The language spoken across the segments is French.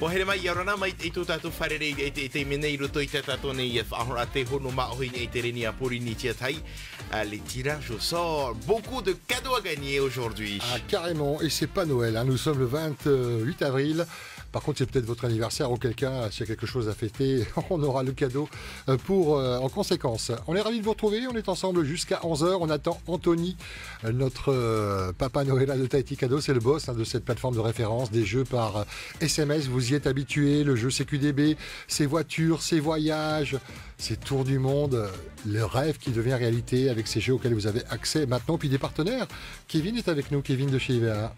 Poherema Yarona might eto tato farere et mineiro toitatone farate honoma ohin eterenia pour initiatai. Les tirages au sort. Beaucoup de cadeaux à gagner aujourd'hui. Ah, carrément. Et c'est pas Noël. Hein. Nous sommes le 28 avril. Par contre, c'est peut-être votre anniversaire ou quelqu'un, s'il y a quelque chose à fêter, on aura le cadeau en conséquence. On est ravis de vous retrouver, on est ensemble jusqu'à 11h. On attend Anthony, notre Papa Noël de Tahiti Cadeau, c'est le boss de cette plateforme de référence des jeux par SMS. Vous y êtes habitués, le jeu CQDB, ses voitures, ses voyages, ses tours du monde, le rêve qui devient réalité avec ces jeux auxquels vous avez accès maintenant. Puis des partenaires. Kevin est avec nous, Kevin de chez IVA.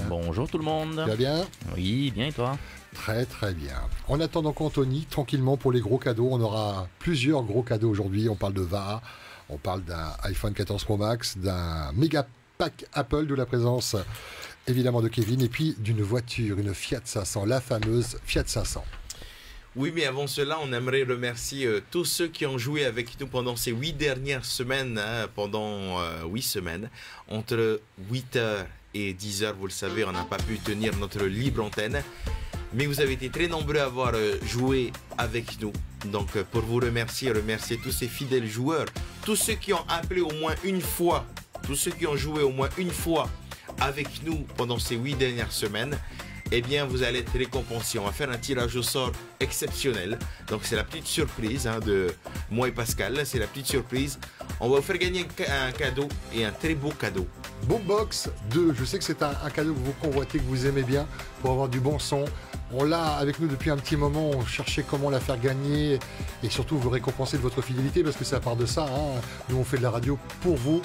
Bonjour tout le monde. Tu vas bien? Oui, bien et toi? Très très bien. En attendant qu'Anthony, tranquillement pour les gros cadeaux, on aura plusieurs gros cadeaux aujourd'hui. On parle de VA, on parle d'un iPhone 14 Pro Max, d'un méga pack Apple, d'où la présence évidemment de Kevin, et puis d'une voiture, une Fiat 500, la fameuse Fiat 500. Oui, mais avant cela, on aimerait remercier tous ceux qui ont joué avec nous pendant ces 8 dernières semaines, pendant 8 semaines, entre 8h et 10h, vous le savez, on n'a pas pu tenir notre libre antenne. Mais vous avez été très nombreux à avoir joué avec nous. Donc pour vous remercier tous ces fidèles joueurs, tous ceux qui ont appelé au moins une fois, tous ceux qui ont joué au moins une fois avec nous pendant ces 8 dernières semaines, eh bien vous allez être récompensés. On va faire un tirage au sort exceptionnel. Donc c'est la petite surprise de moi et Pascal, c'est la petite surprise. On va vous faire gagner un cadeau et un très beau cadeau. Boombox 2, je sais que c'est un cadeau que vous convoitez, que vous aimez bien, pour avoir du bon son. On l'a avec nous depuis un petit moment, on cherchait comment la faire gagner et surtout vous récompenser de votre fidélité parce que c'est à part de ça, nous on fait de la radio pour vous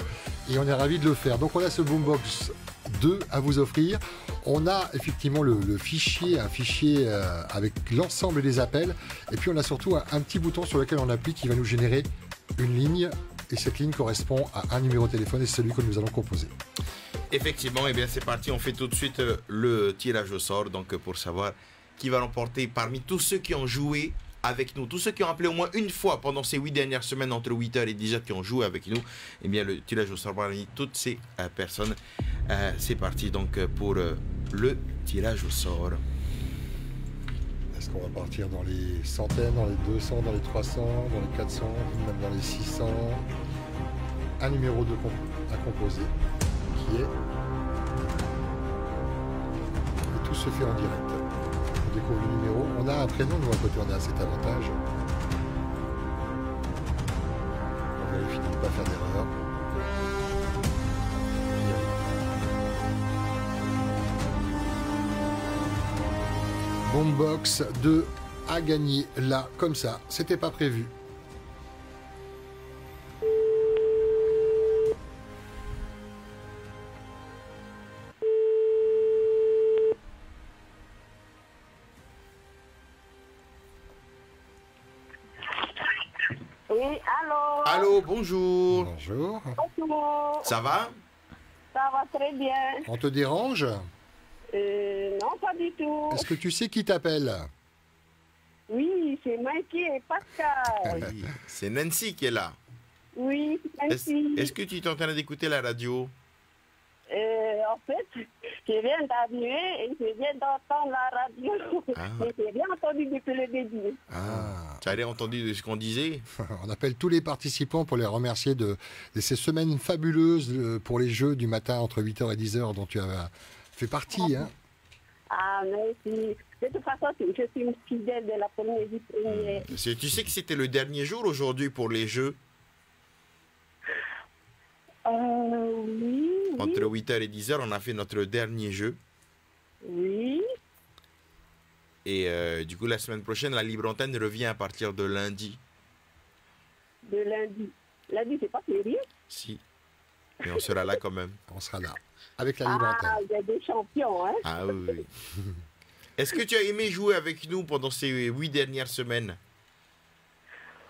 et on est ravis de le faire. Donc on a ce Boombox 2 à vous offrir. On a effectivement un fichier avec l'ensemble des appels et puis on a surtout un petit bouton sur lequel on appuie qui va nous générer une ligne et cette ligne correspond à un numéro de téléphone et c'est celui que nous allons composer. Effectivement, et bien c'est parti, on fait tout de suite le tirage au sort donc pour savoir qui va remporter parmi tous ceux qui ont joué avec nous, tous ceux qui ont appelé au moins une fois pendant ces 8 dernières semaines entre 8h et 10h qui ont joué avec nous, et bien le tirage au sort parmi toutes ces personnes. C'est parti donc pour le tirage au sort. Est-ce qu'on va partir dans les centaines, dans les 200, dans les 300, dans les 400, même dans les 600? Un numéro à composer qui est... Et tout se fait en direct. On découvre le numéro. On a un prénom, nous à côté, on a cet avantage. On vérifie de ne pas faire d'erreur. Boombox 2 a gagné là, comme ça. C'était pas prévu. Oui, allô. Allô, bonjour. Bonjour. Bonjour. Ça va? Ça va très bien. On te dérange? Non, pas du tout. Est-ce que tu sais qui t'appelle? Oui, c'est Mikey et Pascal. Oui, c'est Nancy qui est là. Oui, merci. Est-ce que tu es en train d'écouter la radio? En fait, je viens d'arriver et je viens d'entendre la radio. Ah. Mais j'ai bien entendu depuis le début. Ah, tu as entendu de ce qu'on disait? On appelle tous les participants pour les remercier de ces semaines fabuleuses pour les jeux du matin entre 8h et 10h dont tu as fait partie. Hein. Ah, merci. De toute façon, je suis une fidèle de la première vie première. Tu sais que c'était le dernier jour aujourd'hui pour les jeux? Oui. Entre 8h et 10h, on a fait notre dernier jeu. Oui. Et du coup, la semaine prochaine, la libre antenne revient à partir de lundi. De lundi. Lundi, c'est pas sérieux? Si. Mais on sera là quand même. On sera là. Avec la libre antenne. Ah, il y a des champions, hein? Ah oui. Est-ce que tu as aimé jouer avec nous pendant ces 8 dernières semaines?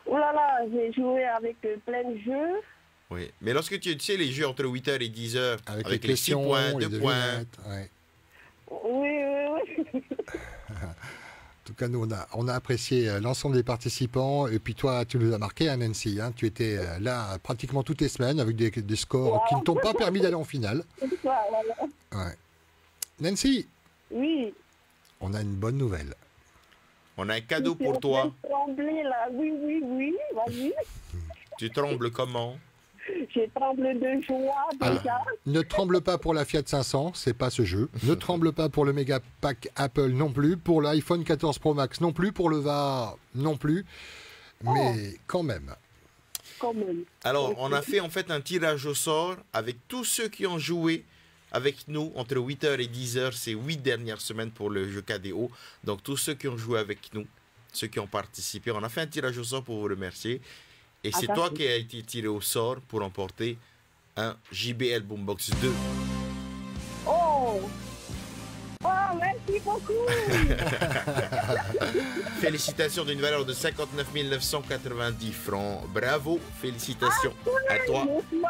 Oh là là, j'ai joué avec plein de jeux. Oui. Mais lorsque tu sais les jeux entre 8h et 10h, avec les 6 questions, points, les 2 points. devinettes, ouais. Oui. En tout cas, nous, on a apprécié l'ensemble des participants. Et puis toi, tu nous as marqué, hein, Nancy. Hein, tu étais là pratiquement toutes les semaines avec des scores qui ne t'ont pas permis d'aller en finale. Ouais. Nancy, Oui. on a une bonne nouvelle. On a un cadeau Je suis pour en toi. train de trembler, là. Oui, vas-y. Tu trembles comment? Je tremble de joie déjà. Ne tremble pas pour la Fiat 500, c'est pas ce jeu. Ne tremble pas pour le méga pack Apple non plus, pour l'iPhone 14 Pro Max non plus, pour le VAR non plus. Mais quand même. Quand même. Alors, on a fait en fait un tirage au sort avec tous ceux qui ont joué avec nous entre 8h et 10h ces 8 dernières semaines pour le jeu KDO. Donc, tous ceux qui ont joué avec nous, ceux qui ont participé, on a fait un tirage au sort pour vous remercier. Et c'est toi qui as été tiré au sort pour emporter un JBL Boombox 2. Oh, merci beaucoup. Félicitations d'une valeur de 59 990 francs. Bravo, félicitations à toi,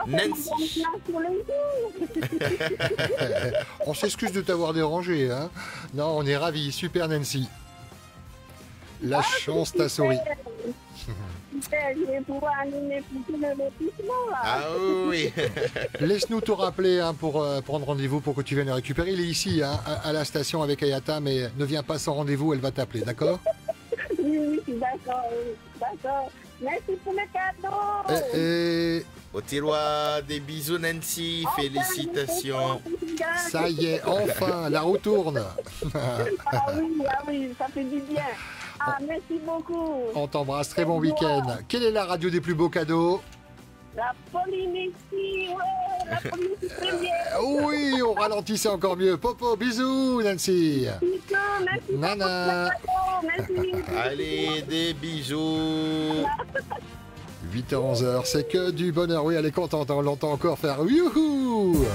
Nancy. On s'excuse de t'avoir dérangé, hein. Non, on est ravis. Super Nancy. La chance t'a souri. Super, je vais pouvoir animer pour tout le lotissement là. Ah oui. Laisse-nous te rappeler hein, pour prendre rendez-vous pour que tu viennes le récupérer. Il est ici, hein, à la station avec Ayata, mais ne viens pas sans rendez-vous, elle va t'appeler, d'accord? Oui, d'accord, d'accord. Merci pour le cadeau. Et Au tiroir, des bisous Nancy, félicitations. ça y est, enfin, la roue tourne. Ah oui, ça fait du bien. Ah, merci beaucoup. On t'embrasse, très bon week-end. Quelle est la radio des plus beaux cadeaux? La Polynésie, ouais, la Polynésie première. Oui, on ralentissait encore mieux. Popo, bisous Nancy. Merci. Nana. Merci. Allez, des bisous. 8h-11h, c'est que du bonheur. Oui, elle est contente, on l'entend encore faire youhou.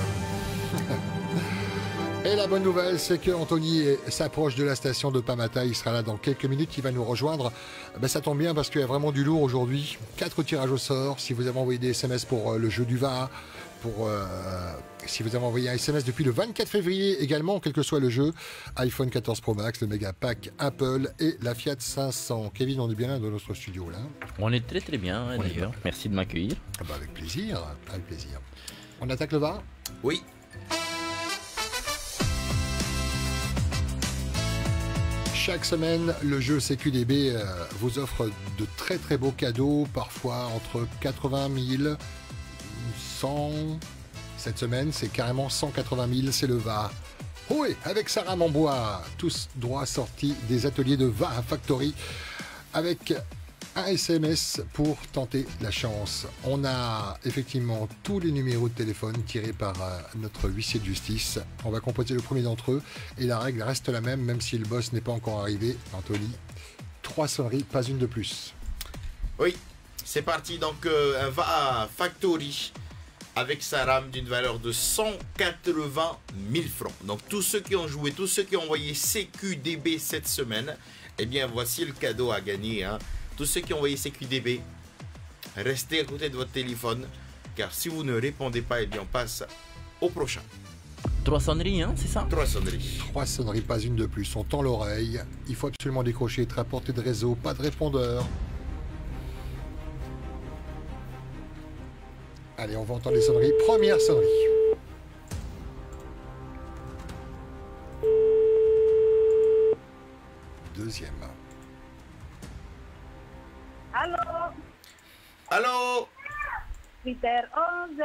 Et la bonne nouvelle, c'est que Anthony s'approche de la station de Pamata. Il sera là dans quelques minutes, il va nous rejoindre. Ben, ça tombe bien parce qu'il y a vraiment du lourd aujourd'hui. 4 tirages au sort. Si vous avez envoyé des SMS pour le jeu du VAR, si vous avez envoyé un SMS depuis le 24 février également, quel que soit le jeu, iPhone 14 Pro Max, le méga pack Apple et la Fiat 500. Kevin, on est bien là dans notre studio là. On est très bien On est d'ailleurs. Merci de m'accueillir. Ah bah, avec plaisir, avec plaisir. On attaque le VAR? Oui. Chaque semaine, le jeu CQDB vous offre de très très beaux cadeaux, parfois entre 80 000, 100. Cette semaine, c'est carrément 180 000, c'est le VAR. Oui, avec Sarah Mambois, tous droits sortis des ateliers de VAR Factory, avec un SMS pour tenter la chance. On a effectivement tous les numéros de téléphone tirés par notre huissier de justice. On va composer le premier d'entre eux et la règle reste la même si le boss n'est pas encore arrivé. Anthony, 3 sonneries, pas une de plus. Oui, c'est parti. Donc, un VAR Factory avec sa rame d'une valeur de 180 000 francs. Donc, tous ceux qui ont joué, tous ceux qui ont envoyé CQDB cette semaine, eh bien, voici le cadeau à gagner, hein. Tous ceux qui ont envoyé CQDB, restez à côté de votre téléphone, car si vous ne répondez pas, eh bien, on passe au prochain. 3 sonneries, hein, c'est ça? 3 sonneries. 3 sonneries, pas une de plus. On tend l'oreille. Il faut absolument décrocher, être à portée de réseau, pas de répondeur. Allez, on va entendre les sonneries. Première sonnerie. Deuxième. Allô, Allô? 8h, 11h.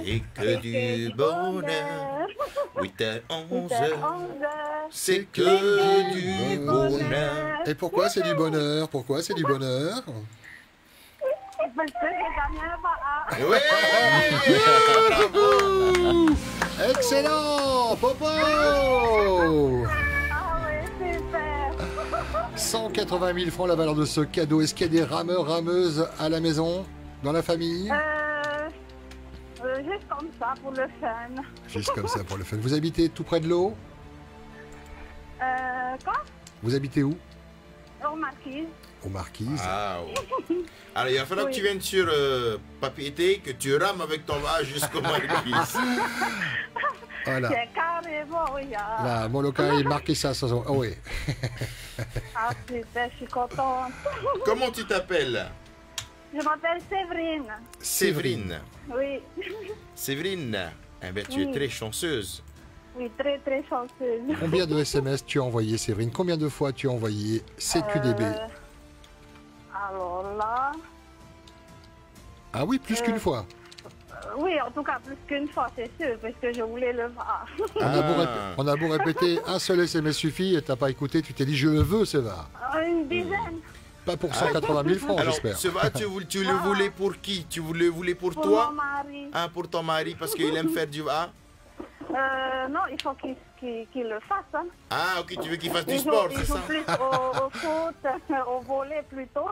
C'est que du bonheur. 8h, 11h. C'est que du bonheur. Et pourquoi c'est du bonheur? Pourquoi c'est du bonheur? Parce que j'ai gagné un VAR. Ouais, bravo. Excellent, Popo. Ah ouais, super. 180 000 francs la valeur de ce cadeau. Est-ce qu'il y a des rameurs, rameuses à la maison, dans la famille? Juste comme ça pour le fun. Juste comme ça pour le fun. Vous habitez tout près de l'eau? Quoi? Vous habitez où? Aux Marquises. Aux Marquises. Ah, ouais. Alors, il va falloir que tu viennes sur Papeete, que tu rames avec ton vase jusqu'au Marquise. Voilà. C'est carrément, oui. La Molokai est marqué ça. Oh, oui. Ah, super, je suis contente. Comment tu t'appelles? Je m'appelle Séverine. Séverine. Oui. Séverine, eh bien, tu es Oui. très chanceuse. Oui, très très chanceuse. Combien de SMS tu as envoyé, Séverine? Combien de fois tu as envoyé CQDB? Alors là, Ah oui, plus qu'une fois. oui, en tout cas plus qu'une fois, c'est sûr, parce que je voulais le voir. On a beau répéter, un seul SMS suffit et t'as pas écouté, tu t'es dit je le veux, Séva. Une dizaine. Pas pour 180 000 francs, Alors, j'espère. Seva, tu le voulais pour qui? Tu le voulais pour Pour toi? mon mari. Ah, pour ton mari, parce qu'il aime faire du... Ah, Non, il faut qu'il le fasse. Hein. ah, ok, tu veux qu'il fasse du Il sport, joue, c'est il joue ça? plus au foot, au volley plutôt.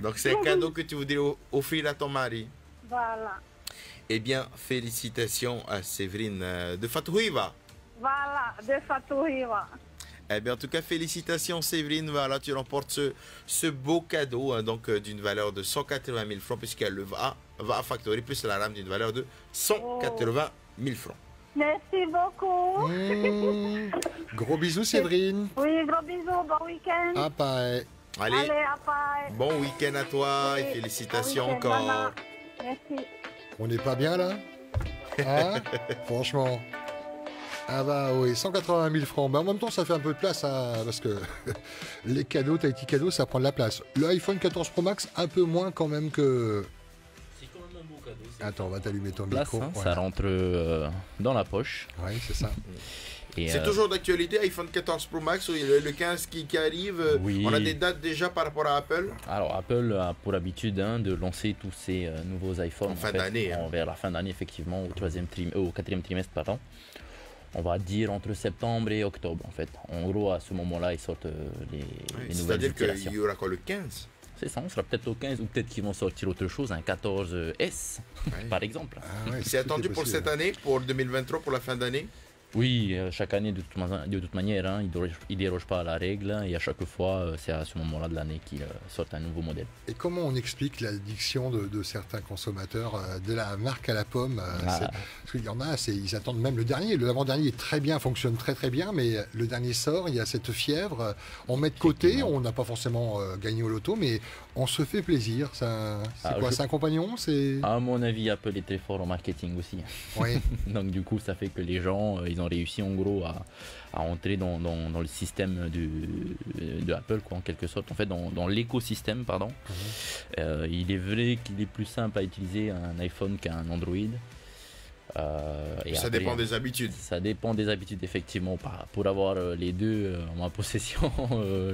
Donc c'est un cadeau que tu voudrais offrir à ton mari. Voilà. Eh bien, félicitations à Séverine de Fatouiva. Voilà, de Fatouiva. Eh bien, en tout cas, félicitations Séverine. Voilà, tu remportes ce beau cadeau hein, donc d'une valeur de 180 000 francs puisqu'elle va à Factory plus la rame d'une valeur de 180 000 francs. Merci beaucoup. Gros bisous, Séverine. Oui, gros bisous, bon week-end. Ah, pareil. Allez, Allez, à part. bon week-end à toi et Oui, félicitations bon week-end, encore. maman. Merci. On n'est pas bien là? Hein? Franchement. Ah bah oui, 180 000 francs. Mais en même temps, ça fait un peu de place, hein, parce que les cadeaux, Tahiti cadeaux, ça prend de la place. Le iPhone 14 Pro Max, un peu moins quand même que... C'est quand même un beau cadeau. Attends, on va t'allumer ton Place, micro. hein, Voilà. ça rentre dans la poche. Oui, c'est ça. Et, C'est toujours d'actualité, iPhone 14 Pro Max, le 15 qui arrive. Oui. On a des dates déjà par rapport à Apple. Alors Apple a pour habitude de lancer tous ces nouveaux iPhones En fin d'année, hein. vers la fin d'année effectivement au quatrième trimestre pardon. On va dire entre septembre et octobre en fait. En gros à ce moment-là ils sortent les nouvelles C'est-à-dire itérations. qu'il y aura quoi le 15? C'est ça, on sera peut-être au 15 ou peut-être qu'ils vont sortir autre chose, un 14S Ouais. par exemple. Ah ouais, C'est tout attendu est pour possible. cette année, pour 2023, pour la fin d'année. Oui, chaque année de toute manière, hein, ils dérogent pas à la règle et à chaque fois c'est à ce moment-là de l'année qu'ils sortent un nouveau modèle. Et comment on explique l'addiction de certains consommateurs de la marque à la pomme Parce qu'il y en a, ils attendent même le dernier. L'avant-dernier est très bien, fonctionne très très bien, mais le dernier sort, il y a cette fièvre. On met de côté, on n'a pas forcément gagné au loto, mais on se fait plaisir. C'est quoi, c'est un compagnon? À mon avis, Apple est très fort en marketing aussi. Oui. Donc du coup, ça fait que les gens, ils ont réussi en gros à entrer dans le système de Apple, quoi, en quelque sorte, en fait, dans l'écosystème, pardon. Il est vrai qu'il est plus simple à utiliser un iPhone qu'un Android. Et Ça après, dépend des habitudes. Ça dépend des habitudes, effectivement. Pour avoir les deux en ma possession,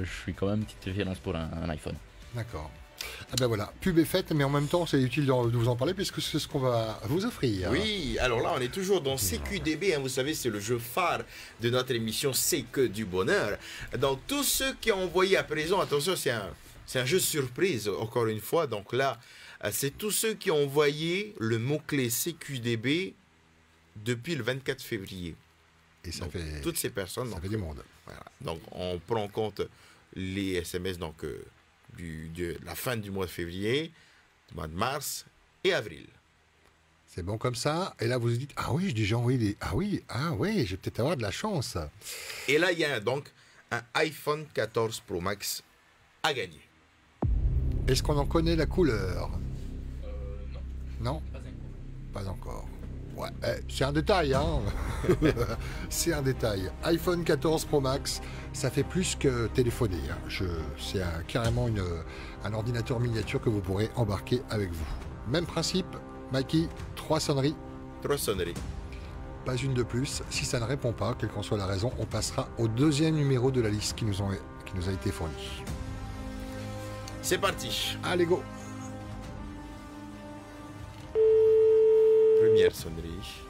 je suis quand même une petite préférence pour un iPhone. D'accord. Ah ben voilà, pub est faite, mais en même temps, c'est utile de vous en parler puisque c'est ce qu'on va vous offrir. Oui, alors là, on est toujours dans CQDB. Hein, vous savez, c'est le jeu phare de notre émission C'est que du bonheur. Donc, tous ceux qui ont envoyé à présent, attention, c'est un jeu surprise, encore une fois. Donc là, c'est tous ceux qui ont envoyé le mot-clé CQDB depuis le 24 février. Et ça Donc, fait, toutes ces personnes. ça Donc, fait du monde. voilà. Donc, on prend en compte les SMS donc, de la fin du mois de février, du mois de mars et avril. C'est bon comme ça. Et là, vous vous dites, ah oui, j'ai déjà envoyé des... Ah oui, je vais peut-être avoir de la chance. Et là, il y a donc un iPhone 14 Pro Max à gagner. Est-ce qu'on en connaît la couleur? Non. Non, pas encore. Ouais, c'est un détail, hein. C'est un détail. iPhone 14 Pro Max, ça fait plus que téléphoner. Hein. C'est carrément un ordinateur miniature que vous pourrez embarquer avec vous. Même principe, Mikey, 3 sonneries, 3 sonneries. pas une de plus. Si ça ne répond pas, quelle qu'en soit la raison, on passera au deuxième numéro de la liste qui nous a été fournie. C'est parti. Allez, go. Première sonnerie.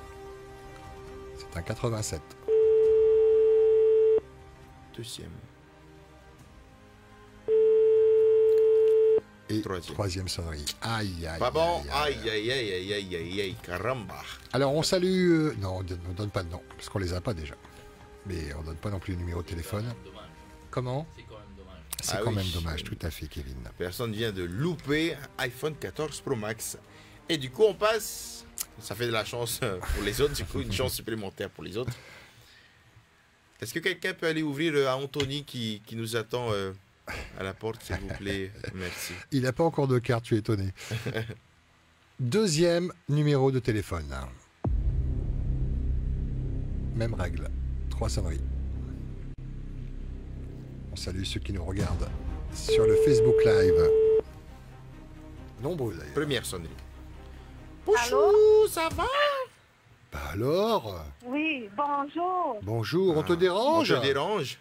C'est un 87. Deuxième. Et Troisième. troisième sonnerie. Aïe, aïe. Pas bon. aïe, Aïe, aïe, aïe, aïe, aïe, aïe, aïe, caramba. Alors on salue... non, on ne donne pas de nom, parce qu'on les a pas déjà. Mais on donne pas non plus le numéro de téléphone. Comment? C'est quand même dommage. C'est Ah quand oui. même dommage, tout à fait, Kevin. Personne vient de louper un iPhone 14 Pro Max. Et du coup, on passe. Ça fait de la chance pour les autres, du coup, une chance supplémentaire pour les autres. Est-ce que quelqu'un peut aller ouvrir à Anthony qui nous attend à la porte, s'il vous plaît? Merci. Il n'a pas encore de carte, tu es étonné. Deuxième numéro de téléphone. Même règle. 3 sonneries. On salue ceux qui nous regardent sur le Facebook Live. Nombreux d'ailleurs. Première sonnerie. Allô? Ça va? Bah alors? Oui, bonjour. Bonjour, on te On dérange? te dérange?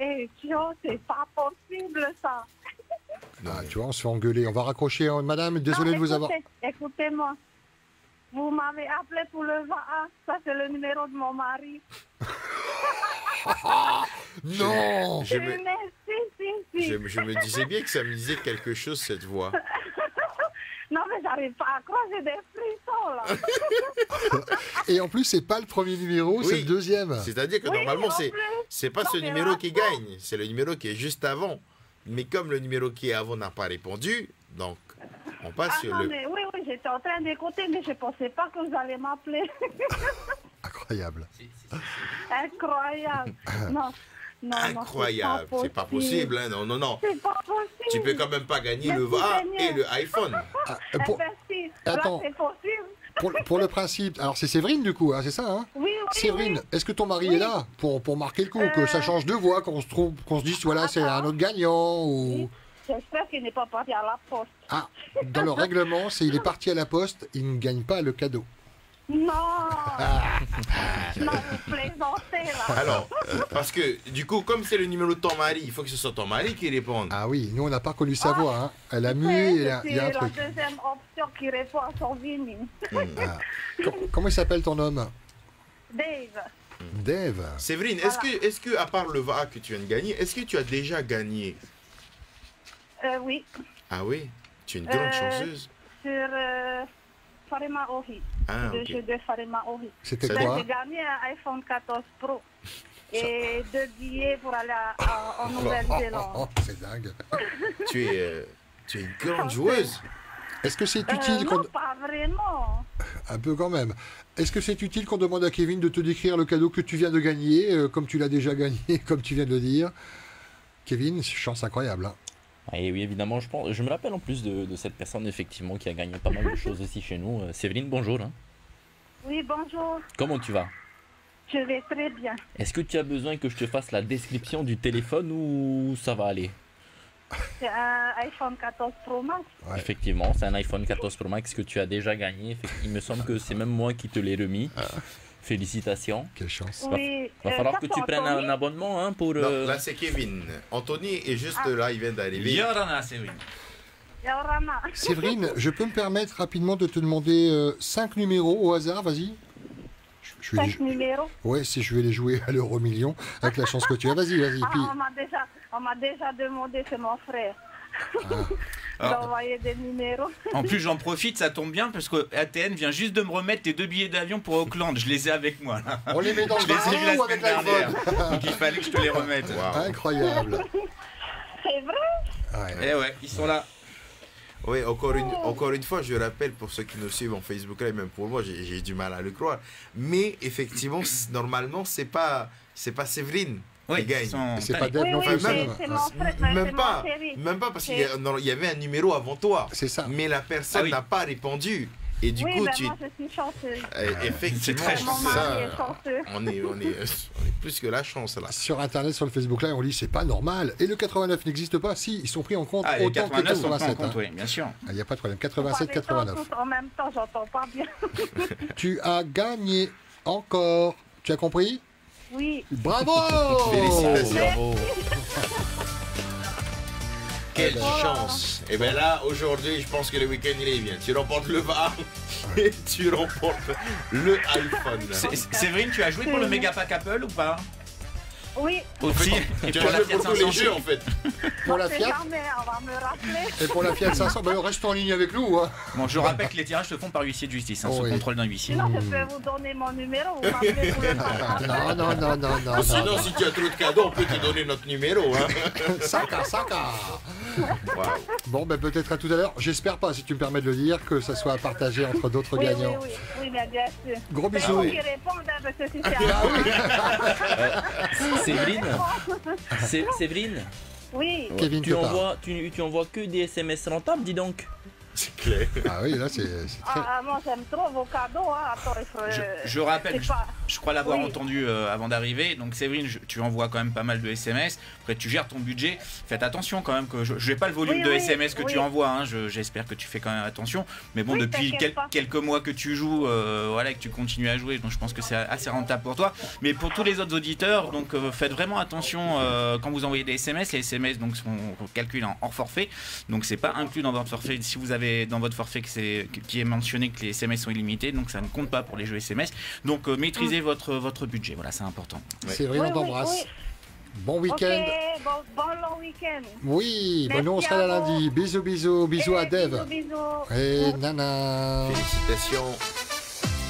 Eh, Thio, c'est pas possible ça. Ah, tu vois, on se fait engueuler. On va raccrocher. Madame, désolé Non, de vous avoir... Écoutez-moi. Vous m'avez appelé pour le VAA. Ça, c'est le numéro de mon mari. Non! Je me, Mais si. je me disais bien que ça me disait quelque chose, cette voix. Non, mais j'arrive pas à croire, j'ai des frissons, là. Et en plus, c'est pas le premier numéro, c'est Oui. le deuxième. C'est-à-dire que Oui, normalement, en c'est plus. pas Non, ce mais numéro là, qui gagne, c'est le numéro qui est juste avant. Mais comme le numéro qui est avant n'a pas répondu, donc on passe sur le... Attendez, oui, j'étais en train d'écouter, mais je pensais pas que vous allez m'appeler. Incroyable. Incroyable. Non. Incroyable, c'est pas possible, hein. Non. C'est pas possible. Tu peux quand même pas gagner Mais le c'est VA génial. et le iPhone. Ah, Eh pour, ben, si. Attends. Là, c'est possible. pour le principe, alors c'est Séverine du coup, hein, c'est ça, hein? Oui. Séverine, est-ce que ton mari Oui. est là pour marquer le coup, que ça change de voix, qu'on se dise voilà c'est un autre gagnant ou... J'espère qu'il n'est pas parti à la poste. Ah, dans le règlement, c'est il est parti à la poste, il ne gagne pas le cadeau. Non. Non, vous plaisantez, là. Alors, parce que du coup, comme c'est le numéro de ton mari, il faut que ce soit ton mari qui réponde. Ah oui, nous on n'a pas connu sa voix, hein. Elle a mué, C'est il y a un la truc. deuxième option qui répond à son vinyle. Ah. Comment il s'appelle ton homme? Dave. Dave. Séverine, est-ce que à part le VA que tu viens de gagner, est-ce que tu as déjà gagné? Oui. Ah oui, tu es une grande chanceuse. Sur Farima Ohi. Ah, Le ok. jeu de Farima Ohi. C'était Ça Ben, quoi? j'ai gagné un iPhone 14 Pro. Et 2 billets pour aller en Nouvelle-Zélande. Oh, c'est dingue. Tu es une grande joueuse. Est-ce que c'est utile qu'on... Non, pas vraiment. Un peu quand même. Est-ce que c'est utile qu'on demande à Kevin de te décrire le cadeau que tu viens de gagner, comme tu l'as déjà gagné, comme tu viens de le dire? Kevin, chance incroyable. Hein. Et oui, évidemment, je me rappelle en plus de cette personne, effectivement, qui a gagné pas mal de choses aussi chez nous. Séverine, bonjour. Hein. Oui, bonjour. Comment tu vas? Je vais très bien. Est-ce que tu as besoin que je te fasse la description du téléphone ou ça va aller? C'est un iPhone 14 Pro Max. Ouais. Effectivement, c'est un iPhone 14 Pro Max que tu as déjà gagné. Il me semble que c'est même moi qui te l'ai remis. Félicitations. Quelle chance. Oui. Va falloir ça, que c'est tu prennes un Anthony. abonnement hein, pour... Non, là c'est Kevin. Anthony est juste là, il vient d'arriver. Yorana, c'est oui. Yorana. Séverine, je peux me permettre rapidement de te demander 5 numéros au hasard, vas-y. Je vais 5 numéros. Ouais, si je vais les jouer à l'euro million, avec la chance que tu as. Vas-y. Ah, Puis... on m'a déjà demandé, c'est mon frère. Ah. D'envoyer des numéros. En plus, j'en profite, ça tombe bien parce que ATN vient juste de me remettre les 2 billets d'avion pour Auckland. Je les ai avec moi là. On les met dans le Je les ai vus la vélo ou avec semaine dernière. l'iPhone? Donc il fallait que je te les remette. Waouh. Incroyable. C'est vrai? Ouais. Eh ouais, ils sont là. Oui, encore une fois, je rappelle pour ceux qui nous suivent en Facebook Live, même pour moi, j'ai du mal à le croire. Mais effectivement, normalement, c'est pas Séverine Oui, qui gagne. ils sont... C'est pas Dave Oui, non oui, plus, c'est ça. c'est mon frère. c'est Même mon pas, chéri. même pas parce qu'il y avait un numéro avant toi. C'est ça. Mais la personne Ah oui. n'a pas répondu. Et du Oui, coup, ben tu... moi je suis chanceuse. Effectivement, C'est très Mon ça, mari est chanceux. on est plus que la chance là. Sur Internet, sur le Facebook Live, on dit c'est pas normal. Et le 89 n'existe pas. Si, ils sont pris en compte Ah, les autant que le 89 sont pris en 87. compte, hein. oui, bien sûr. Il n'y a pas de problème. Pas 87, les temps 89. tous en même temps, j'entends pas bien. Tu as gagné encore. Tu as compris? Oui. Bravo! Félicitations. Bravo. Quelle chance. Et bien là, aujourd'hui, je pense que le week-end il est bien. Tu remportes le VAR et tu remportes le iPhone. Séverine, tu as joué pour le Megapack Apple ou pas? Oui. Aussi. Et Tu pour as la joué Fiat pour tous les 500 jeux en fait. Pour la On sait Fiat jamais, on va me rappeler. et pour la Fiat 500, ben, reste en ligne avec nous. Hein. Bon, je rappelle que les tirages se font par huissier de justice, hein, Oh sous oui. contrôle d'un huissier. Sinon, je peux vous donner mon numéro, vous m'appelez pour le matin. Non. Sinon, si tu as trop de cadeaux, on peut te donner notre numéro. Hein. Saka. Waouh. Bon, ben peut-être à tout à l'heure. J'espère pas, si tu me permets de le dire, que ça soit partagé entre d'autres Oui, gagnants. oui, mais bien sûr. Gros C'est bisous. vous qui répondez, hein, parce que si c'est Ah Séverine, Séverine, Oui. Kevin tu te parle. envoies que des SMS rentables, dis donc. C'est clair. Ah oui, là c'est très... Ah, moi, j'aime trop vos cadeaux. Hein. Attends, il faut... Je rappelle, c'est pas... Je crois l'avoir Oui. entendu avant d'arriver. Donc Séverine, tu envoies quand même pas mal de SMS. Après, tu gères ton budget. Faites attention quand même que je n'ai pas le volume Oui, de oui, SMS que oui. tu envoies. Hein. J'espère que tu fais quand même attention. Mais bon, Oui, depuis t'inquiète pas. quelques mois que tu joues, voilà, que tu continues à jouer. Donc je pense que c'est assez rentable pour toi. Mais pour tous les autres auditeurs, donc faites vraiment attention quand vous envoyez des SMS. Les SMS donc sont calculés en hors forfait. Donc c'est pas inclus dans votre forfait. Si vous avez dans votre forfait qui est mentionné que les SMS sont illimités, donc ça ne compte pas pour les jeux SMS. Donc maîtrisez votre budget. Voilà, c'est important. Séverine, on t'embrasse. Oui. Bon week-end. Ok, bon long week-end. Oui, Merci nous on sera là à vous. lundi. Bisous, bisous, bisous à Dev. Bisous. Et nana. Félicitations.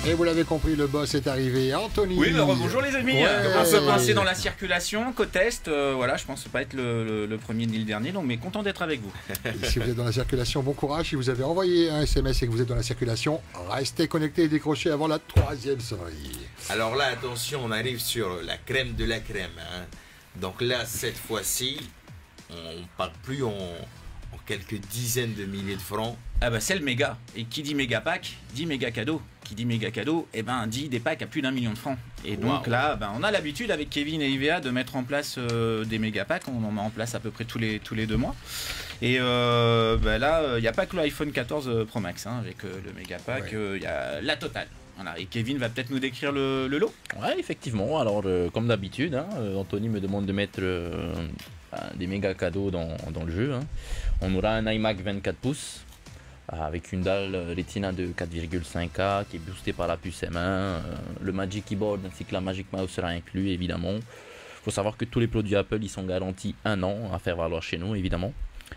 Et vous l'avez compris, le boss est arrivé. Anthony. Oui, bonjour les amis. Ouais. On se coincer dans la circulation, côte Est. Voilà, je pense pas être le premier ni le dernier, donc mais content d'être avec vous. Et si vous êtes dans la circulation, bon courage. Si vous avez envoyé un SMS et que vous êtes dans la circulation, restez connectés et décrochez avant la 3e sonnerie. Alors là, attention, on arrive sur la crème de la crème. Hein. Donc là, cette fois-ci, on parle plus en quelques dizaines de milliers de francs. Ah bah c'est le méga. Et qui dit méga pack, dit méga cadeau. Qui dit méga cadeau, eh ben dit des packs à plus d'1 million de francs. Et donc Wow. là, ben, on a l'habitude avec Kevin et IVA de mettre en place des méga packs. On en met en place à peu près tous les 2 mois. Et ben là, il n'y a pas que l'iPhone 14 Pro Max hein, avec le méga pack. Il y a la totale. Voilà. Et Kevin va peut-être nous décrire le lot. Ouais, effectivement. Alors, comme d'habitude, hein, Anthony me demande de mettre des méga cadeaux dans le jeu. Hein. On aura un iMac 24 pouces avec une dalle Retina de 4,5K qui est boostée par la puce M1. Le Magic Keyboard ainsi que la Magic Mouse sera inclus, évidemment. Il faut savoir que tous les produits Apple ils sont garantis 1 an à faire valoir chez nous, évidemment.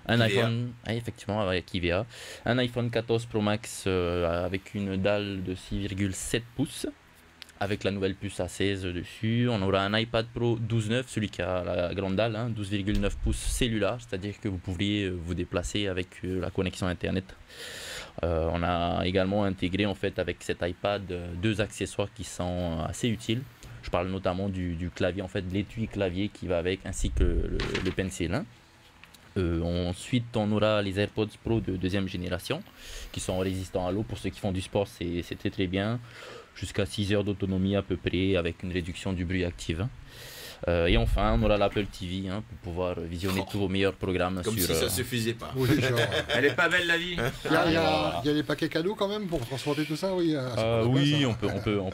Un IVA. iPhone, effectivement, avec IVA. Un iPhone 14 Pro Max avec une dalle de 6,7 pouces. Avec la nouvelle puce A16 dessus. On aura un iPad Pro 12.9, celui qui a la grande dalle, hein, 12,9 pouces cellulaire, c'est-à-dire que vous pourriez vous déplacer avec la connexion Internet. On a également intégré en fait avec cet iPad 2 accessoires qui sont assez utiles. Je parle notamment du clavier, en fait, de l'étui clavier qui va avec, ainsi que le pencil. Hein. Ensuite, on aura les AirPods Pro de 2e génération qui sont résistants à l'eau. Pour ceux qui font du sport, c'est très très bien. Jusqu'à 6 heures d'autonomie à peu près, avec une réduction du bruit active. Et enfin, on aura l'Apple TV hein, pour pouvoir visionner tous vos meilleurs programmes Comme sur. si ça suffisait pas. Oui, genre. Elle est pas belle la vie. Il y a les paquets cadeaux quand même pour transporter tout ça, oui. Oui, on peut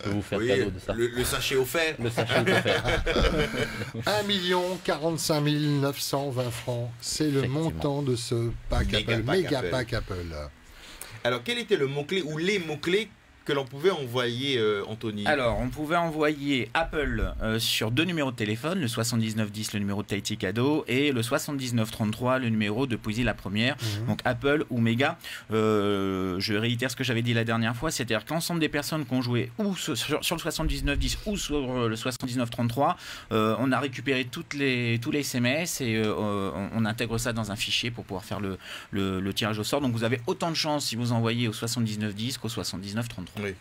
vous faire Oui, cadeau de ça. le sachet offert. Le sachet est offert. 1 45 920 francs. C'est le Effectivement. montant de ce pack Méga Apple, pack méga Apple. pack Apple. Alors, quel était le mot-clé ou les mots-clés que l'on pouvait envoyer, Anthony? Alors, on pouvait envoyer Apple sur 2 numéros de téléphone, le 7910, le numéro de Tahiti Cadeau, et le 7933, le numéro de Poésie la Première, donc Apple ou Mega. Je réitère ce que j'avais dit la dernière fois, c'est-à-dire que l'ensemble des personnes qui ont joué ou sur le 7910 ou sur le 7933, on a récupéré tous les SMS et on intègre ça dans un fichier pour pouvoir faire le tirage au sort. Donc vous avez autant de chance si vous envoyez au 7910 qu'au 7933. Oui.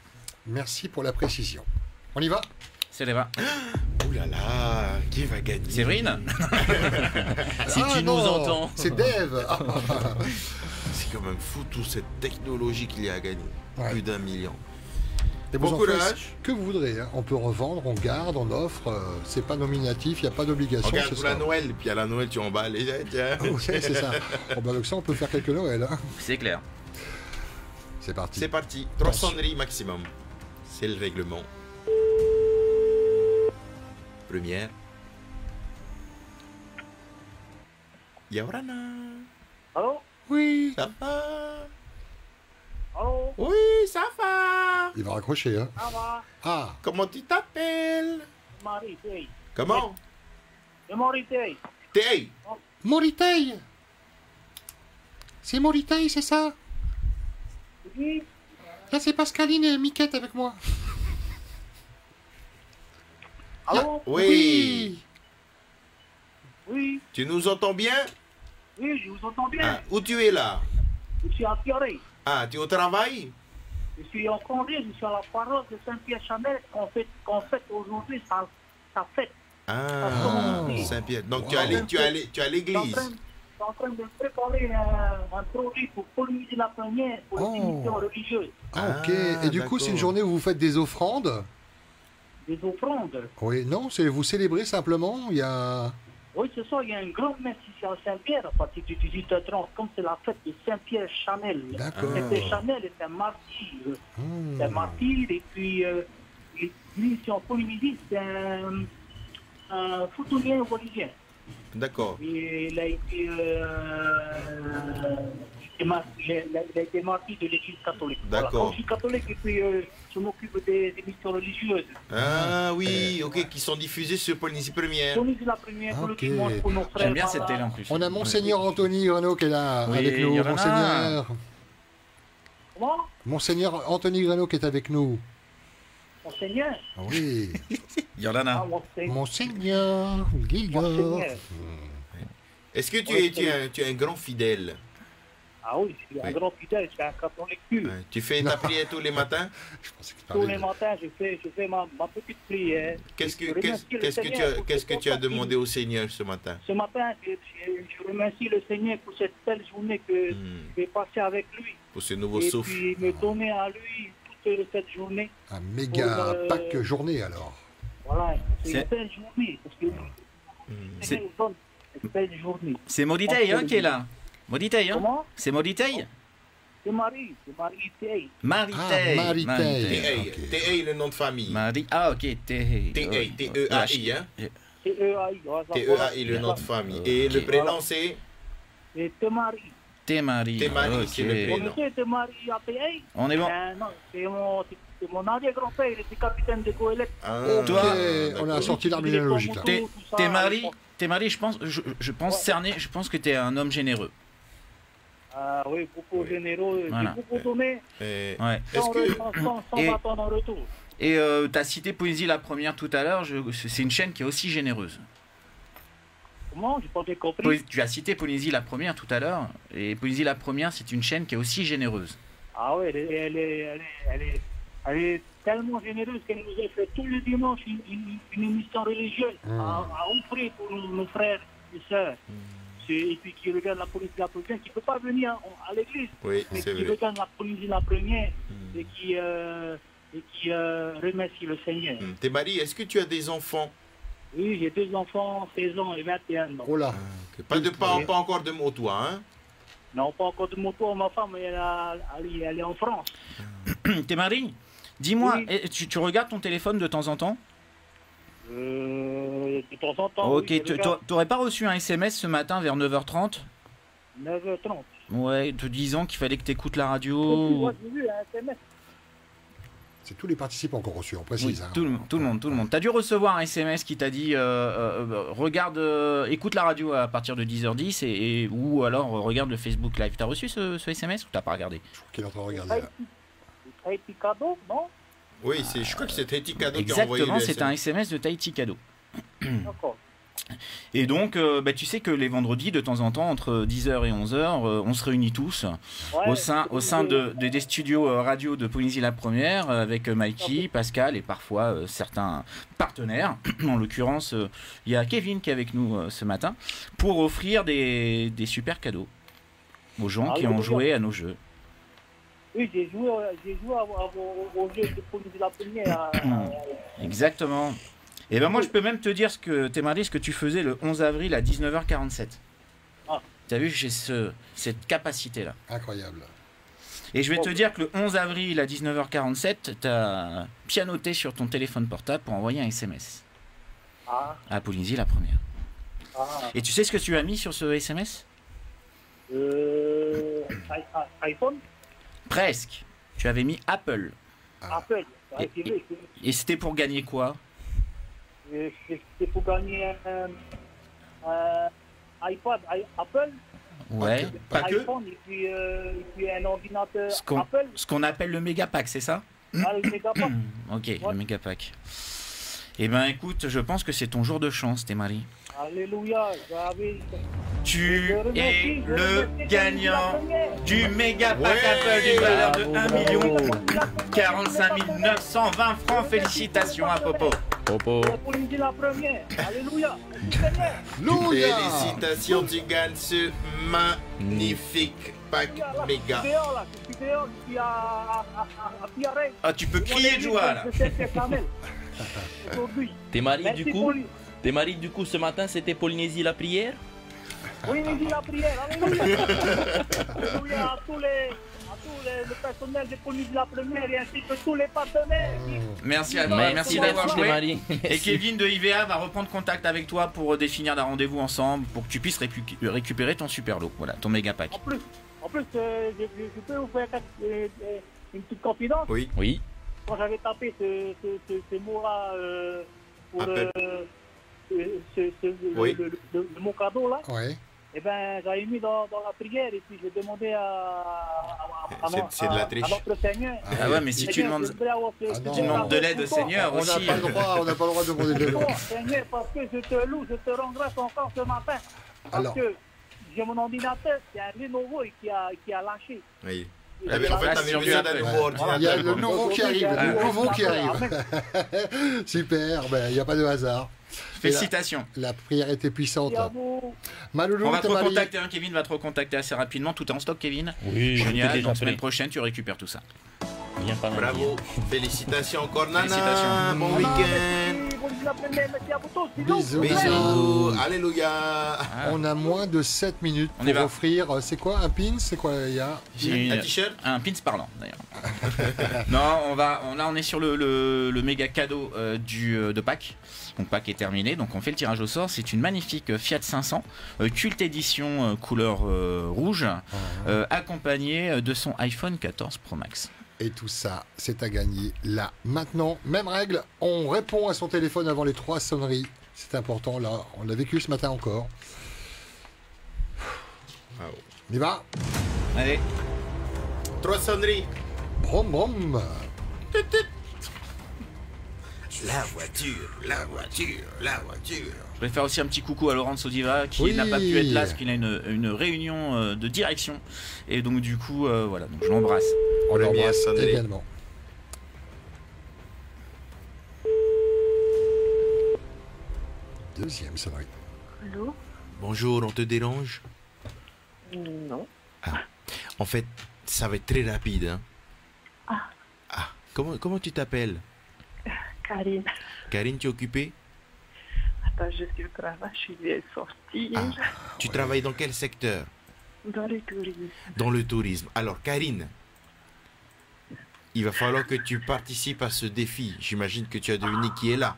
Merci pour la précision. On y va? C'est les va. Ouh là là, qui va gagner? Séverine. Si tu nous non, entends. C'est Dave. C'est quand même fou toute cette technologie qu'il y a à gagner. Ouais. Plus d'1 million. Et Bon vous en faites courage. ce que vous voudrez. Hein. On peut revendre, on garde, on offre. C'est pas nominatif, il n'y a pas d'obligation. Regarde ce pour la sera- Noël, puis à la Noël tu emballes et tiens. Oui, c'est ça. Bon, bah, avec ça, on peut faire quelques Noël. Hein. C'est clair. C'est parti. C'est parti, 3 sonneries maximum. C'est le règlement. Première. Yaurana. Allô? Oui. Ça va? Allô? Oui, ça va. Il va raccrocher. Hein. Ça va? Ah, Comment tu t'appelles? Marité. Comment? C'est Marité. T'es. Moriteil. C'est Moriteil, c'est ça? Oui? Là, c'est Pascaline et Miquette avec moi. Allô? Oui. Oui? Tu nous entends bien? Oui, je vous entends bien. Ah, où tu es là? Je suis à Pierre. Ah, tu es au travail? Je suis en congé, je suis à la paroisse de Saint-Pierre-Chamel qu'on fête aujourd'hui sa fête. Ah, Oh. Saint-Pierre. Donc Wow. tu es à Je suis en l'église. train de préparer un produit pour polluer la première, pour les Oh. émissions religieuses. Ah, ok. Ah, Et du coup, c'est une d'accord. journée où vous faites des offrandes? des offrandes. Oui, non, c'est vous célébrez simplement. Il y a. Oui, c'est ça, il y a une grande messe ici à Saint-Pierre à partir de 18h30, comme c'est la fête de Saint-Pierre Chanel. D'accord. Saint-Pierre Chanel est un martyr. Hmm. C'est un martyr, et puis lui, ici en Polynésie, c'est un photonien bolivien. D'accord. Et il a été, il a été martyr de l'Église catholique. D'accord. Voilà. Comme je suis catholique, et puis je m'occupe des missions religieuses. Ah oui, ok, qui sont diffusés sur Polynésie Première. Polynésie la première, pour le Ok. dimanche, pour nos frères. J'aime bien cette voilà. télé en plus. On a Monseigneur Anthony Greno qui est là Oui, avec nous. Yorana. Monseigneur. Comment? Monseigneur Anthony Greno qui est avec nous. Monseigneur? Oui. Yolana. Ah, Monseigneur. Monseigneur Guillaume. Monseigneur. Est-ce que Oui, tu es un grand fidèle? Ah oui, je suis un Oui. grand fidèle, je suis un catholique pur. Tu fais ta prière tous les matins? Je pensais qu'il Tous parlait les de- matins, je fais ma petite prière. Qu'est-ce Je remercie le Seigneur pour que ce tu as bon demandé au Seigneur ce matin? Ce matin, je remercie le Seigneur pour cette belle journée que je vais passer avec lui. Pour ce nouveau Et souffle. puis me donner à lui toute cette journée. Un méga Pâques journée alors. Voilà, c'est C'est- une belle journée. Parce que le Seigneur nous donne cette belle journée. C'est Moditei hein, qui est là. Moditei, hein? Comment? C'est Moditei? C'est Marie Tay. Maritei. Ah, Maritei. Maritei. Ok. T.A. le nom de famille. Ah, ok. Tehei. T.A. T.E.A.I. hein? T-E-A-I. T.E.A.I. le nom de famille. Et le prénom c'est? Et Temari. Temari. Temari, c'est le Vous prénom. connaissez Temari à Tay? On est bon. Non, c'est mon arrière-grand-père, il était capitaine de Goélec. Ah, Toi, on a sorti l'arbre généalogique là. Temari, je pense cerné, je pense que tu es un homme généreux. Ah oui, beaucoup généreux, Voilà. j'ai beaucoup donné, Ouais. sans, Est-ce que sans Et- attendre en retour. Et tu as cité Poésie la première tout à l'heure, c'est une chaîne qui est aussi généreuse. Comment? J'ai pas bien compris. Tu as cité Poésie la première tout à l'heure, et Poésie la première, c'est une chaîne qui est aussi généreuse. Ah oui, elle est tellement généreuse qu'elle nous a fait tout le dimanche une émission religieuse à offrir pour nos frères et sœurs. Et puis qui regarde la Polynésie la première, qui ne peut pas venir à l'église, Oui, mais c'est qui vrai. regarde la Polynésie la première et qui remercie le Seigneur. T'es marié, est-ce que tu as des enfants? Oui, j'ai 2 enfants, 16 ans et 21 ans. Oh là. Pas encore de mots, toi, hein? Non, pas encore de moto, ma femme, elle est en France. Temari, dis-moi, Oui. tu regardes ton téléphone de temps en temps? De temps en temps. Ok, oui, je regarde. t'aurais pas reçu un SMS ce matin vers 9h30? 9h30. Ouais, te disant qu'il fallait que tu écoutes la Et puis, radio. moi, j'ai vu un SMS. C'est tous les participants qu'on reçu, on Oui, précise. hein. tout le monde. T'as dû recevoir un SMS qui t'a dit regarde, écoute la radio à partir de 10h10 ou alors regarde le Facebook Live. T'as reçu ce SMS ou t'as pas regardé? Je crois qu'il est en train de regarder là. Tahiti cadeau, non? Oui, je crois que c'est Tahiti Cadeau qui a envoyé Exactement, le c'est un SMS. SMS de Tahiti Cadeau. D'accord. Et donc, tu sais que les vendredis, de temps en temps, entre 10h et 11h, on se réunit tous Ouais, au sein des studios radio de Polynésie la Première, avec Mikey, Pascal et parfois certains partenaires. En l'occurrence, il y a Kevin qui est avec nous ce matin, pour offrir des super cadeaux aux gens qui ont joué à nos jeux. Oui, j'ai joué au jeu de Polynésie la première. Exactement. Et ben moi, je peux même te dire ce que tu faisais le 11 avril à 19h47. Ah. T'as vu, j'ai cette capacité-là. Incroyable. Et je vais te dire que le 11 avril à 19h47, tu as pianoté sur ton téléphone portable pour envoyer un SMS Ah, à Polynésie la première. ah. Et tu sais ce que tu as mis sur ce SMS? iPhone, Presque. Tu avais mis Apple. Apple. Ouais, c'est vrai, Et c'était pour gagner quoi? c'est pour gagner un iPad, Apple, Ouais. Pas que. iPhone et puis un ordinateur Ce Apple. qu'on appelle le mégapack, c'est ça? Ah, le mégapack. Ok, le mégapack. Eh ben écoute, je pense que c'est ton jour de chance, Temari. Alléluia. Tu es le gagnant du méga pack Ouais. Apple d'une valeur de Bravo, 1 45 920 francs. Félicitations à Popo. Popo. La Polynésie la première. Alléluia. Seigneur. Louia. Félicitations, tu gagnes ce magnifique pack méga. Je suis dehors, là. Je suis dehors. Je suis à Pierre. Ah, tu peux crier de joie là. Je sais que c'est Kamel. aujourd'hui. Tes maris Merci du coup pour lui. Tes maris du coup ce matin c'était Polynésie la prière? Oui, il dit la prière. Alléluia. Alléluia à tous le personnel de police de la première et ainsi que tous les partenaires. Merci à toi, Merci, merci d'avoir tes joué. maris. Et Kevin de IVA va reprendre contact avec toi pour définir un rendez-vous ensemble pour que tu puisses récupérer ton super lot, voilà, ton méga pack. En plus, je peux vous faire une petite confidence. Oui. Oui. Quand j'avais tapé ce mot-là pour Appel. le Oui. mon cadeau là, Ouais. eh ben j'avais mis dans la prière et puis j'ai demandé C'est de la triche. à notre Seigneur. Ah ouais, mais si tu demandes, tu demandes de l'aide au Seigneur On n'a aussi. pas le droit de demander de l'aide. Seigneur, parce que je te loue, je te rends grâce encore ce matin. Parce Alors. que j'ai mon ordinateur, c'est un Lenovo qui a lâché. Oui. Et En fait, la t'avais sur besoin du d'un Apple. nouveau Il y a le ordinateur. nouveau qui arrive. Le nouveau qui arrive. Super, ben, il n'y a pas de hasard. Félicitations. La prière était puissante. Merci à vous. Maloulou, On va te t'es marié. recontacter, hein, Kevin va te recontacter assez rapidement. Tout est en stock, Kevin. Oui, Génial. déjà Donc semaine prêt. prochaine, tu récupères tout ça. Viens pas lundi. Bravo. Félicitations encore, Nana. Félicitations. Bon week-end. Merci à vous tous. Bisous. Bisous. Alléluia. Ah. On a moins de 7 minutes On y pour va. offrir. C'est quoi un pin? C'est quoi il y a J'ai Un t-shirt. un pins parlant d'ailleurs. Non, là on est sur le méga cadeau de Pâques. Donc Pâques est terminé, donc on fait le tirage au sort. C'est une magnifique Fiat 500 culte édition couleur rouge, accompagnée de son iPhone 14 Pro Max. Et tout ça, c'est à gagner là, maintenant. Même règle, on répond à son téléphone avant les 3 sonneries. C'est important, là. On l'a vécu ce matin encore. Wow. On y va. Allez, 3 sonneries. Brom, brom. La voiture, la voiture, la voiture. je vais faire aussi un petit coucou à Laurent Sodiva qui Oui. n'a pas pu être là parce qu'il a une réunion de direction. Et donc du coup, voilà, donc je l'embrasse. On Première l'embrasse sonnerie. également. Deuxième sonnerie. Allô? Bonjour, on te dérange? Non. En fait, ça va être très rapide. Hein. Ah. Ah. Comment tu t'appelles? Karine. Karine, tu es occupée? Attends, je suis au travail, je suis sortie Ah. Tu travailles dans quel secteur? dans le tourisme. Dans le tourisme. Alors, Karine, il va falloir que tu participes à ce défi. J'imagine que tu as deviné qui est là.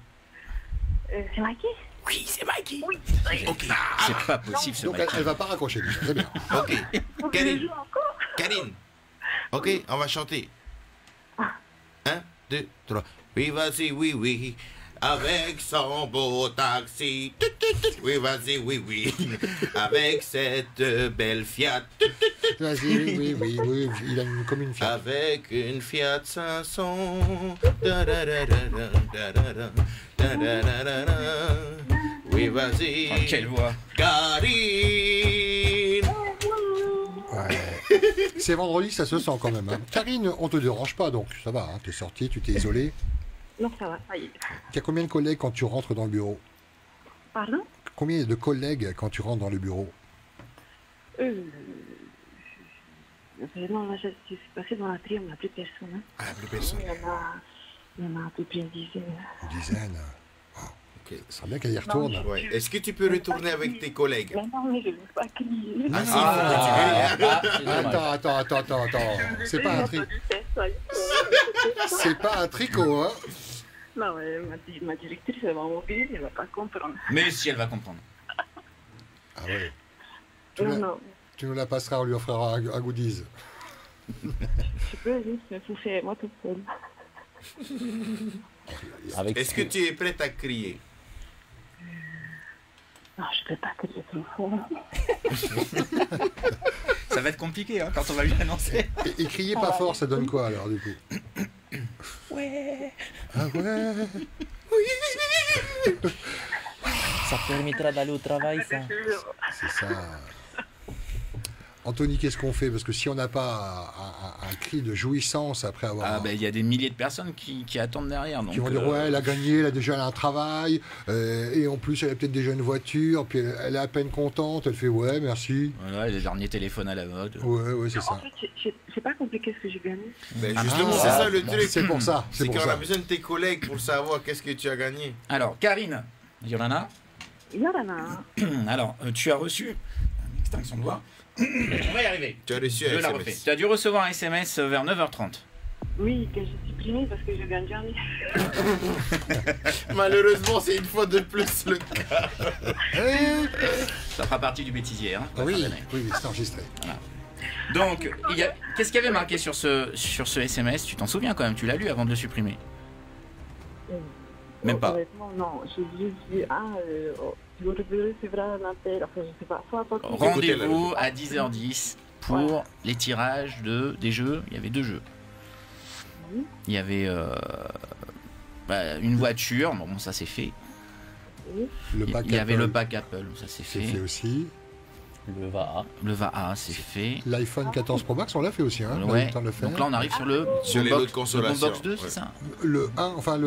C'est Mikey? Oui, c'est Mikey. Oui. Ok. C'est pas possible ce Donc mec. elle va pas raccrocher déjà, c'est bien. Ok. Faut que je Karine. joue encore? Karine. Ok, on va chanter. 1, 2, 3. Oui, vas-y, oui, oui. Avec son beau taxi. Tut, tut, tut. Oui, vas-y, oui, oui. Avec cette belle Fiat. Tut, tut, tut. Vas-y, oui, il a une commune Fiat. Avec une Fiat 500. Da-da-da-da-da, da-da-da, da-da-da-da-da. Oui, vas-y. Oh, quelle voix. Karine. Ouais. C'est vendredi, ça se sent quand même. Hein. Karine, on te dérange pas, donc ça va. Hein. T'es sorti, tu t'es isolé. Non, ça va, ça y est. Il y a combien de collègues quand tu rentres dans le bureau? Pardon? Combien de collègues quand tu rentres dans le bureau? Non, là, je suis passée dans la tri, on n'a plus personne. Hein. Ah, plus personne. Il y en a à peu près une dizaine. Une dizaine. Ok. Ça serait bien qu'elle y retourne. Ouais. Est-ce que tu peux retourner avec tes collègues? Mais non, mais je ne veux pas crier. Ah, si, C'est dommage. Attends. C'est pas un C'est pas un tricot, hein? Non, mais ma directrice, elle va mobile, elle ne va pas comprendre. Mais si elle va comprendre. Ah ouais. Non, Tu nous la passeras, on lui offrira un goodies. je peux juste me bouffer moi toute seule. Avec Est-ce que tu es prête à crier? Non, je ne peux pas crier trop fort. Ça va être compliqué hein, quand on va lui annoncer. Et crier pas fort, ça donne quoi alors du coup? Ouais. Ah ouais. Ça permettra d'aller au travail, ça. C'est ça. Anthony, qu'est-ce qu'on fait? Parce que si on n'a pas un cri de jouissance après avoir... Ah ben il y a des milliers de personnes qui attendent derrière. Donc, qui vont dire ouais, elle a gagné, elle a déjà un travail, et en plus elle a peut-être déjà une voiture, puis elle est à peine contente, elle fait ouais, merci. Voilà, les derniers téléphones à la mode. Ouais, c'est En ça. fait, j'ai pas compris qu'est-ce que j'ai gagné. Ben, justement, c'est ça le truc. C'est pour ça. C'est qu'on a besoin de tes collègues pour savoir qu'est-ce que tu as gagné. Alors, Karine, Yolana, Yorana. alors, tu as reçu... Extinction de voix. On va y arriver. Tu as reçu Je un la refais. SMS. Tu as dû recevoir un SMS vers 9h30. Oui, que j'ai supprimé parce que je gagne jamais. Malheureusement, c'est une fois de plus le cas. Ça fera partie du bêtisier. Hein, pour la Oui, fin d'année. oui, c'est enregistré. Donc, qu'est-ce qu'il y avait marqué sur ce SMS? Tu t'en souviens quand même, tu l'as lu avant de le supprimer? Même pas. Honnêtement, non. J'ai juste dit, vous recevrez un appel. Enfin, je sais pas. Soit pas compris. Rendez-vous à 10h10 pour les tirages des jeux. Il y avait 2 jeux. Oui. Il y avait une voiture, bon ça c'est fait. Le pack Il y avait Apple, le pack Apple, ça c'est c'est fait. fait aussi. Le VA. Le VA, c'est fait. L'iPhone 14 Pro Max, on l'a fait aussi. Hein, on a eu Ouais. le temps de le faire. Donc là on arrive sur le Sur les Boombox- lots de consolation. le Boombox 2, c'est Ouais. ça? Le 1, enfin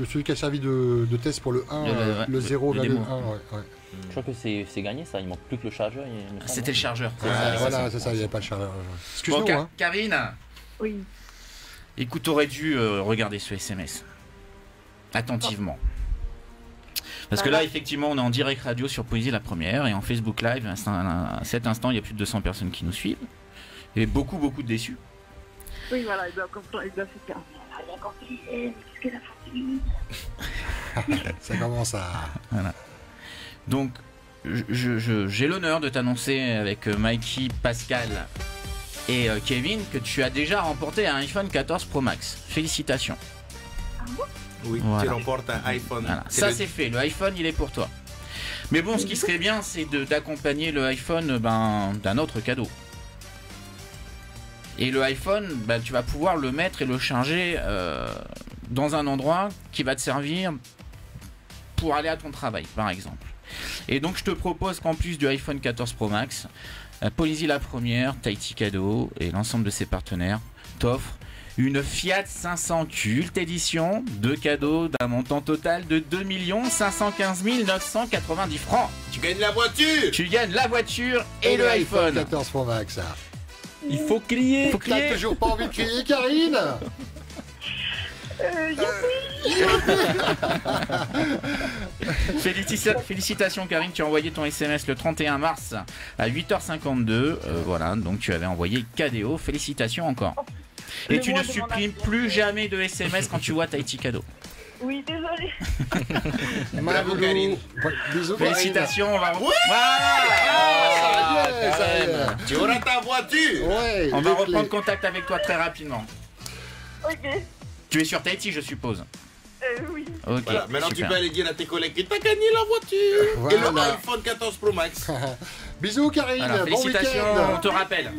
celui qui a servi de test pour le 1, le 0 le vers le 1. démo. Ouais. Je crois que c'est gagné ça, il manque plus que le chargeur. il me semble. C'était le chargeur. c'est Ouais, ça, voilà, ça. c'est ça, il n'y avait pas de chargeur. Bon, Excuse-nous, hein. Karine, Oui. écoute, t'aurais dû regarder ce SMS attentivement. Parce que là, effectivement, on est en direct radio sur Poésie la première et en Facebook Live. À cet instant, il y a plus de 200 personnes qui nous suivent. Et beaucoup de déçus. Oui, voilà, il doit comprendre. Il doit se dire, ah, il a compris. Mais qu'est-ce que ça fait? Ça commence à... Donc, j'ai l'honneur de t'annoncer avec Mikey, Pascal et Kevin que tu as déjà remporté un iPhone 14 Pro Max. Félicitations. Oui, Voilà. tu remportes un iPhone. Voilà. Ça, c'est fait. Le iPhone, il est pour toi. Mais bon, ce qui serait bien, c'est d'accompagner le iPhone d'un autre cadeau. Et le iPhone, tu vas pouvoir le mettre et le charger dans un endroit qui va te servir pour aller à ton travail, par exemple. Et donc, je te propose qu'en plus du iPhone 14 Pro Max, Polysie la première, Tahiti Cadeau et l'ensemble de ses partenaires t'offrent une Fiat 500 Cult Edition de cadeau d'un montant total de 2 515 990 francs. Tu gagnes la voiture. Tu gagnes la voiture et le iPhone. 14 Pro Max. Il faut crier. Faut T'as crier. toujours pas envie de crier, Karine? Félicitations Karine, tu as envoyé ton SMS le 31 mars à 8h52. Voilà, donc tu avais envoyé KDO. Félicitations encore. Et Le tu mois ne de mon supprimes anniversaire. plus jamais de SMS quand tu vois Tahiti Cadeau. Oui, désolé. Maloulou. Karine. Bisous, Karine. Félicitations, on va Ah, ça y est, ça y est. Tu auras ta voiture. Ouais, On va les reprendre clés. contact avec toi très rapidement. Ok. Tu es sur Tahiti, je suppose. Oui. Ok. Voilà, maintenant super. tu peux aller dire à tes collègues que tu as gagné la voiture. Voilà. Et le iPhone 14 Pro Max. Bisous, Karine. Alors, Bon félicitations, on week-end. te rappelle.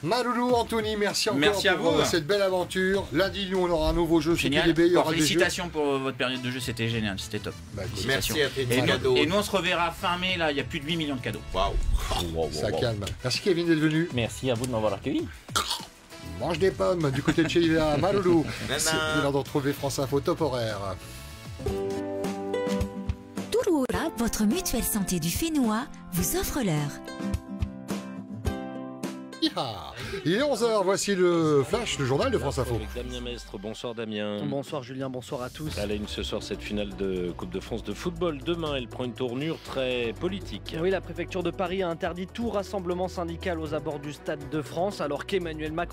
Maloulou, Anthony, merci encore Merci à pour vous. cette belle aventure. Lundi, nous, on aura un nouveau jeu chez Génial. TDB. Il y Bon, aura des jeux. félicitations pour votre période de jeu, c'était génial, c'était top. Bah, écoute, Félicitations. Merci à tes Et cadeaux. nous, on se reverra fin mai, là, il y a plus de 8 millions de cadeaux. Waouh. ça calme. Merci, Kevin, d'être venu. Merci à vous de m'avoir accueilli. Mange des pommes du côté de chez Ila. Maloulou. Nana. C'est l'heure de retrouver France Info Top Horaire. Touroura, votre mutuelle santé du Fénois, vous offre l'heure. Hi-ha. Il est 11h, voici le flash, le journal de France Info. Avec Damien Mestre, bonsoir Damien. Bonsoir Julien, bonsoir à tous. À la une ce soir, cette finale de Coupe de France de football. Demain, elle prend une tournure très politique. Oui, la préfecture de Paris a interdit tout rassemblement syndical aux abords du Stade de France, alors qu'Emmanuel Macron